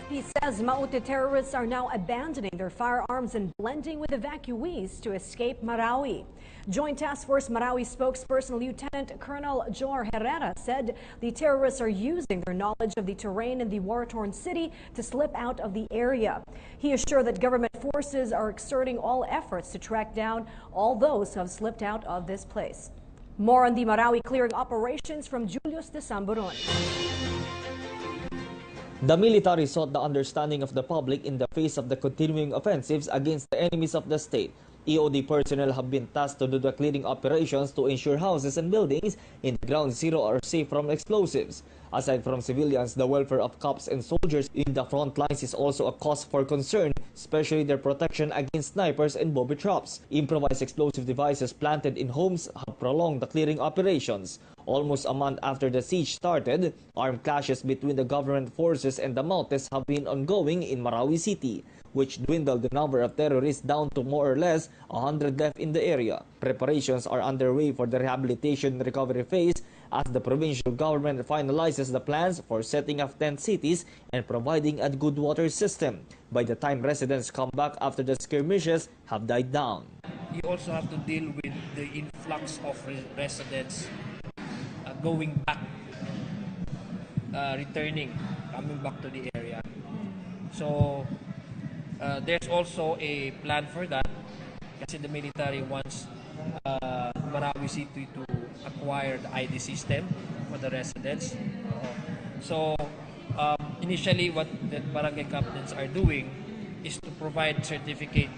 He says Maute terrorists are now abandoning their firearms and blending with evacuees to escape Marawi. Joint Task Force Marawi spokesperson Lieutenant Colonel Jor Herrera said the terrorists are using their knowledge of the terrain in the war-torn city to slip out of the area. He assured that government forces are exerting all efforts to track down all those who have slipped out of this place. More on the Marawi clearing operations from Julius de Samburon. The military sought the understanding of the public in the face of the continuing offensives against the enemies of the state. EOD personnel have been tasked to do the clearing operations to ensure houses and buildings in Ground Zero are safe from explosives. Aside from civilians, the welfare of cops and soldiers in the front lines is also a cause for concern, especially their protection against snipers and booby traps. Improvised explosive devices planted in homes have prolonged the clearing operations. Almost a month after the siege started, armed clashes between the government forces and the Mautes have been ongoing in Marawi City, which dwindled the number of terrorists down to more or less 100 left in the area. Preparations are underway for the rehabilitation and recovery phase as the provincial government finalizes the plans for setting up tent cities and providing a good water system by the time residents come back after the skirmishes have died down. You also have to deal with the influx of residents going back, coming back to the area. So there's also a plan for that kasi the military wants Marawi City to acquire the ID system for the residents. So initially what the barangay captains are doing is to provide certificate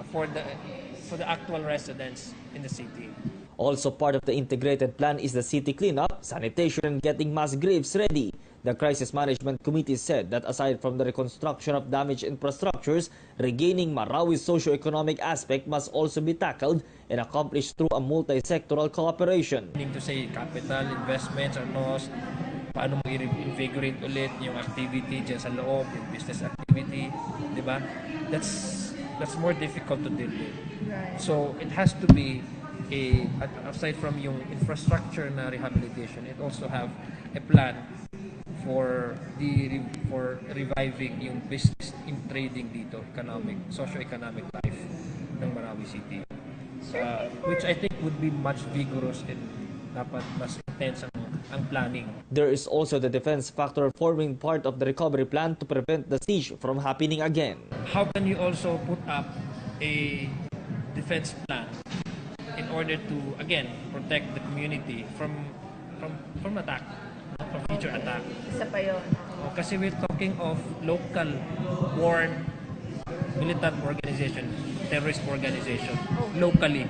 for the actual residents in the city. Also part of the integrated plan is the city cleanup, sanitation, and getting mass graves ready. The Crisis Management Committee said that aside from the reconstruction of damaged infrastructures, regaining Marawi's socio-economic aspect must also be tackled and accomplished through a multi-sectoral cooperation. Meaning to say, capital investments are lost, paano mo i-invigorate ulit yung activity dyan sa loob, yung business activity, di ba? That's more difficult to deal with. So it has to be aside from yung infrastructure na rehabilitation, it also have a plan for reviving yung business in trading dito, socio-economic life ng Marawi City, which I think would be much vigorous and dapat mas intense ang planning. There is also the defense factor forming part of the recovery plan to prevent the siege from happening again. How can you also put up a defense plan in order to, again, protect the community from attack, from future attack? Isa pa yun. Kasi we're talking of local born militant organization, terrorist organization, locally.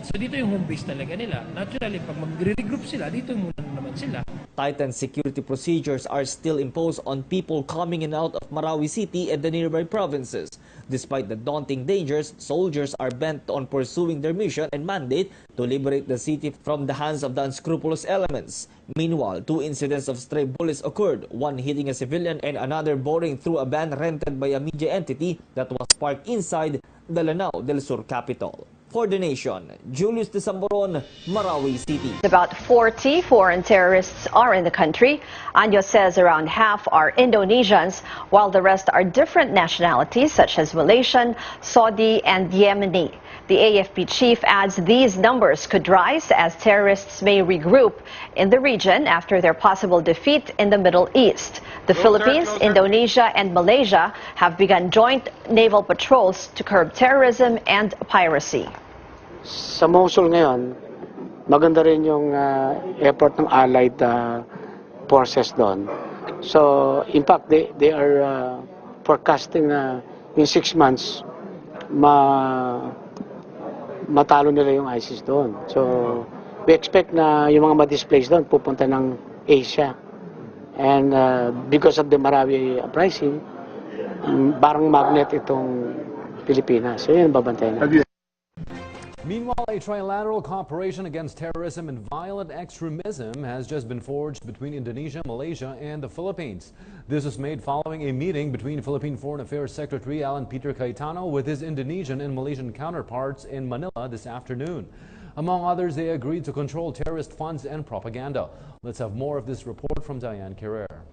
So dito yung home base talaga nila. Naturally, pag mag-regroup sila, dito muna naman sila. Tightened security procedures are still imposed on people coming in and out of Marawi City and the nearby provinces. Despite the daunting dangers, soldiers are bent on pursuing their mission and mandate to liberate the city from the hands of the unscrupulous elements. Meanwhile, 2 incidents of stray bullets occurred, one hitting a civilian and another boring through a van rented by a media entity that was parked inside the Lanao del Sur capital. For the Nation, Julius de Samburon, Marawi City. About 40 foreign terrorists are in the country. Anyo says around half are Indonesians, while the rest are different nationalities such as Malaysian, Saudi, and Yemeni. The AFP chief adds these numbers could rise as terrorists may regroup in the region after their possible defeat in the Middle East. The Philippines, Indonesia, and Malaysia have begun joint naval patrols to curb terrorism and piracy. Sa Mosul ngayon, maganda rin yung effort ng allied forces doon. So, in fact, they are forecasting in 6 months matalo nila yung ISIS doon. So, we expect na yung mga ma-displace doon pupunta ng Asia. And because of the Marawi uprising, parang magnet itong Pilipinas. So, yun babantayan natin. Meanwhile, a trilateral cooperation against terrorism and violent extremism has just been forged between Indonesia, Malaysia, and the Philippines. This was made following a meeting between Philippine Foreign Affairs Secretary Alan Peter Cayetano with his Indonesian and Malaysian counterparts in Manila this afternoon. Among others, they agreed to control terrorist funds and propaganda. Let's have more of this report from Diane Carrere.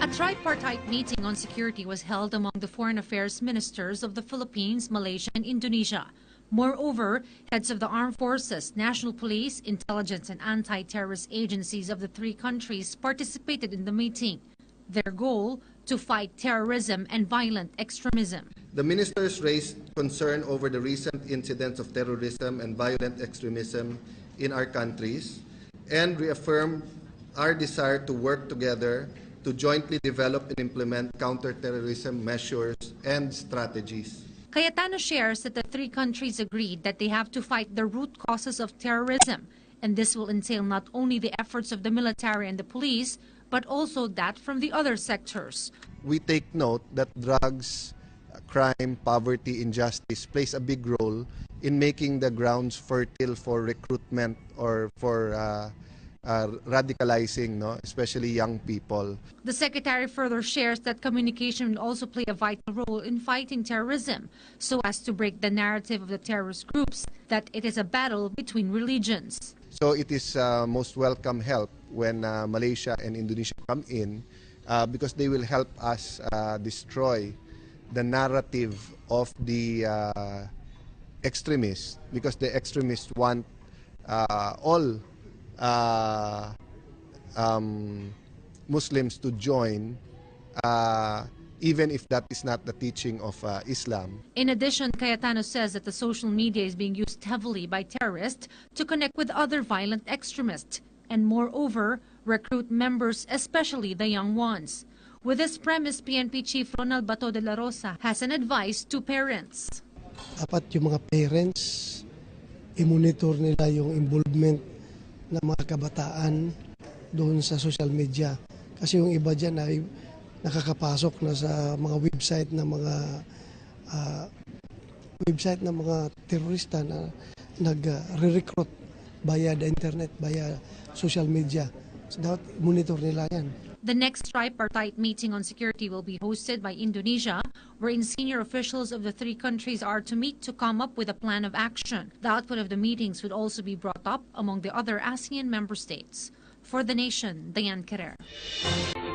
A tripartite meeting on security was held among the foreign affairs ministers of the Philippines, Malaysia, and Indonesia. Moreover, heads of the armed forces, national police, intelligence, and anti-terrorist agencies of the three countries participated in the meeting. Their goal, to fight terrorism and violent extremism. The ministers raised concern over the recent incidents of terrorism and violent extremism in our countries and reaffirmed our desire to work together to jointly develop and implement counter-terrorism measures and strategies. Cayetano shares that the three countries agreed that they have to fight the root causes of terrorism, and this will entail not only the efforts of the military and the police, but also that from the other sectors. We take note that drugs, crime, poverty, injustice plays a big role in making the grounds fertile for recruitment or for radicalizing, especially young people. The Secretary further shares that communication will also play a vital role in fighting terrorism, so as to break the narrative of the terrorist groups that it is a battle between religions. So it is most welcome help when Malaysia and Indonesia come in because they will help us destroy the narrative of the extremists, because the extremists want all Muslims to join, even if that is not the teaching of Islam. In addition, Cayetano says that the social media is being used heavily by terrorists to connect with other violent extremists and, moreover, recruit members, especially the young ones. With this premise, PNP Chief Ronald Bato de la Rosa has an advice to parents. Dapat yung mga parents, i-monitor nila yung involvement ng mga kabataan doon sa social media. Kasi yung iba dyan ay nakakapasok na sa mga website ng mga terorista na nag-recruit via the internet, via social media. So dapat monitor nila yan. The next tripartite meeting on security will be hosted by Indonesia, wherein senior officials of the three countries are to meet to come up with a plan of action. The output of the meetings would also be brought up among the other ASEAN member states. For The Nation, Diane Carrera.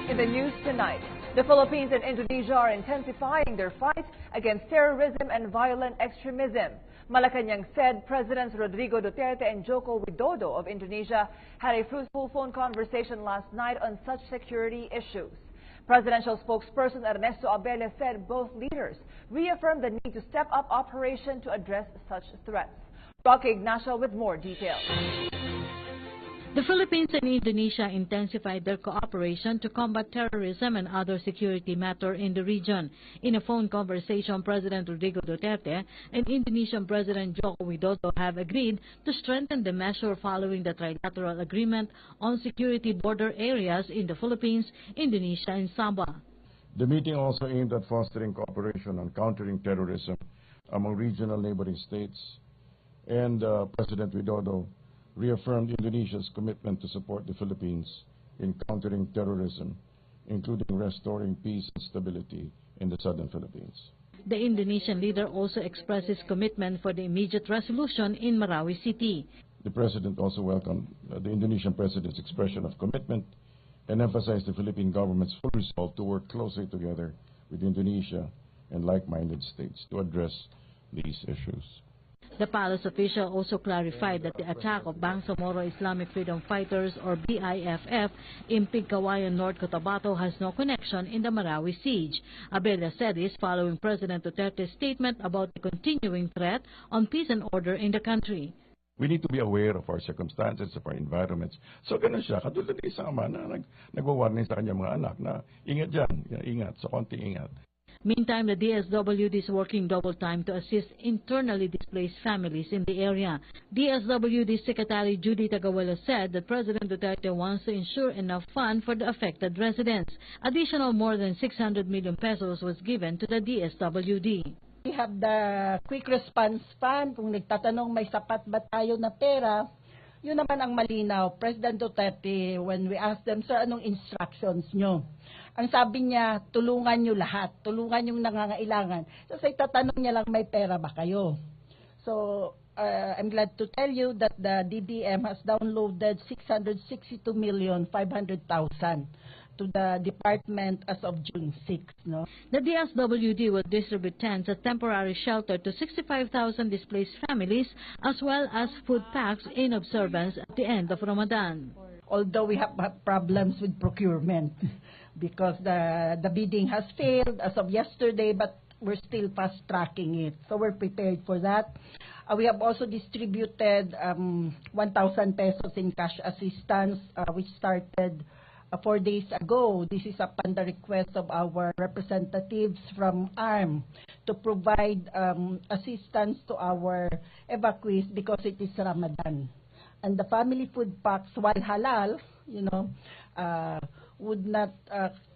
In the news tonight, the Philippines and Indonesia are intensifying their fight against terrorism and violent extremism. Malacanang said Presidents Rodrigo Duterte and Joko Widodo of Indonesia had a fruitful phone conversation last night on such security issues. Presidential spokesperson Ernesto Abella said both leaders reaffirmed the need to step up operation to address such threats. Roque Ignacio with more details. The Philippines and Indonesia intensified their cooperation to combat terrorism and other security matters in the region. In a phone conversation, President Rodrigo Duterte and Indonesian President Joko Widodo have agreed to strengthen the measure following the trilateral agreement on security border areas in the Philippines, Indonesia, and Sabah. The meeting also aimed at fostering cooperation on countering terrorism among regional neighboring states, and President Widodo reaffirmed Indonesia's commitment to support the Philippines in countering terrorism, including restoring peace and stability in the southern Philippines. The Indonesian leader also expressed his commitment for the immediate resolution in Marawi City. The President also welcomed the Indonesian President's expression of commitment and emphasized the Philippine government's full resolve to work closely together with Indonesia and like-minded states to address these issues. The palace official also clarified that the attack of Bansa Islamic Freedom Fighters or BIFF in Pigcawayan, North Cotabato has no connection in the Marawi siege. Abella said this following President Duterte's statement about the continuing threat on peace and order in the country. We need to be aware of our circumstances, of our environments. So ganun siya, katulad ng isang ama na nagwa-warning sa kanyang mga anak na ingat dyan, ingat, so konti ingat. Meantime, the DSWD is working double time to assist internally displaced families in the area. DSWD Secretary Judy Tagawala said that President Duterte wants to ensure enough funds for the affected residents. Additional more than 600 million pesos was given to the DSWD. We have the Quick Response Fund. Kung nagtatanong may sapat ba tayo na pera, yun naman ang malinaw. President Duterte, when we ask them, sir, anong instructions nyo? Ang sabi niya, tulungan nyo lahat. Tulungan yung nangangailangan. So, sa itatanong niya lang, may pera ba kayo? So, I'm glad to tell you that the DDM has downloaded 662,500,000 to the department as of June 6. No? The DSWD will distribute tents at temporary shelter to 65,000 displaced families as well as food packs in observance at the end of Ramadan. Although we have problems with procurement because the bidding has failed as of yesterday, but we're still fast-tracking it. So we're prepared for that. We have also distributed 1,000 pesos in cash assistance, which started 4 days ago. This is upon the request of our representatives from ARM to provide assistance to our evacuees because it is Ramadan. And the family food packs, while halal, would not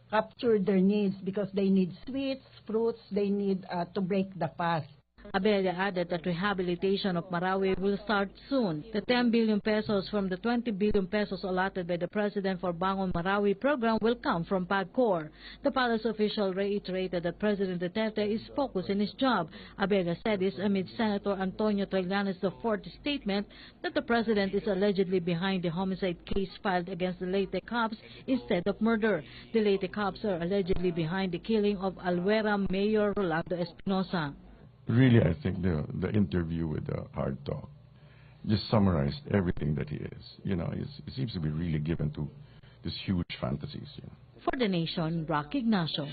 capture their needs because they need sweets, fruits, they need to break the fast. Abella added that rehabilitation of Marawi will start soon. The 10 billion pesos from the 20 billion pesos allotted by the President for Bangon Marawi program will come from PAGCOR. The palace official reiterated that President Duterte is focused in his job. Abella said this amid Senator Antonio Trillanes IV's statement that the President is allegedly behind the homicide case filed against the Leyte cops instead of murder. The Leyte cops are allegedly behind the killing of Alwera Mayor Rolando Espinosa. Really, I think the interview with the Hard Talk just summarized everything that he is. He seems to be really given to these huge fantasies. For the Nation, Rock Ignacio.